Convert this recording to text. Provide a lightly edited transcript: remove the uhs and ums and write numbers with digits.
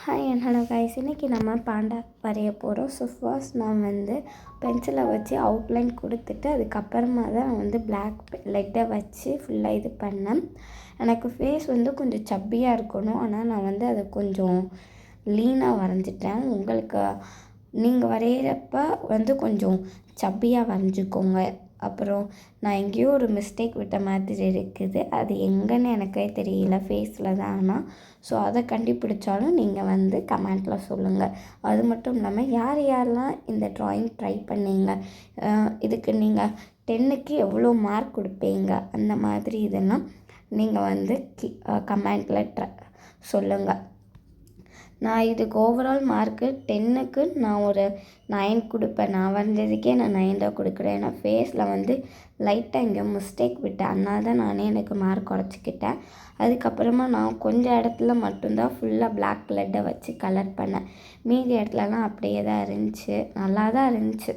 Hi and hello guys, இன்றைக்கி நம்ம பாண்டா வரைய போகிறோம். ஸோ ஃபர்ஸ்ட் நான் பென்சிலை வச்சு அவுட்லைன் கொடுத்துட்டு அதுக்கப்புறமா தான் பிளாக் லெட்டை வச்சு ஃபுல்லாக இது பண்ணேன். எனக்கு ஃபேஸ் கொஞ்சம் சப்பியாக இருக்கணும், ஆனால் நான் அதை கொஞ்சம் லீனாக வரைஞ்சிட்டேன். உங்களுக்கு நீங்கள் வரைகிறப்ப கொஞ்சம் சப்பியாக வரைஞ்சிக்கோங்க. அப்புறம் நான் எங்கேயோ ஒரு மிஸ்டேக் விட்ட மாதிரி இருக்குது, அது எங்கன்னு எனக்கே தெரியல, ஃபேஸில் தான். ஆனால் ஸோ அதை கண்டுபிடிச்சாலும் நீங்கள் கமெண்ட்டில் சொல்லுங்கள். அது மட்டும் இல்லாமல் யாரெல்லாம் இந்த ட்ராயிங் ட்ரை பண்ணீங்க, இதுக்கு நீங்கள் 10க்கு எவ்வளோ மார்க் கொடுப்பீங்க, அந்த மாதிரி இதெல்லாம் நீங்கள் கமெண்ட்டில் சொல்லுங்கள். நான் இதுக்கு ஓவரால் மார்க்கு 10க்கு நான் ஒரு 9 கொடுப்பேன். நான் வரைஞ்சதுக்கே நான் 9 தான் கொடுக்குறேன். ஏன்னா ஃபேஸில் லைட்டாக எங்கேயோ மிஸ்டேக் விட்டேன், அதனால தான் நானே எனக்கு மார்க் குறைச்சிக்கிட்டேன். அதுக்கப்புறமா நான் கொஞ்சம் இடத்துல மட்டும்தான் ஃபுல்லாக பிளாக் லெட்டை வச்சு கலர் பண்ணேன். மீதி இடத்துலலாம் அப்படியே தான் இருந்துச்சு, நல்லா தான் இருந்துச்சு.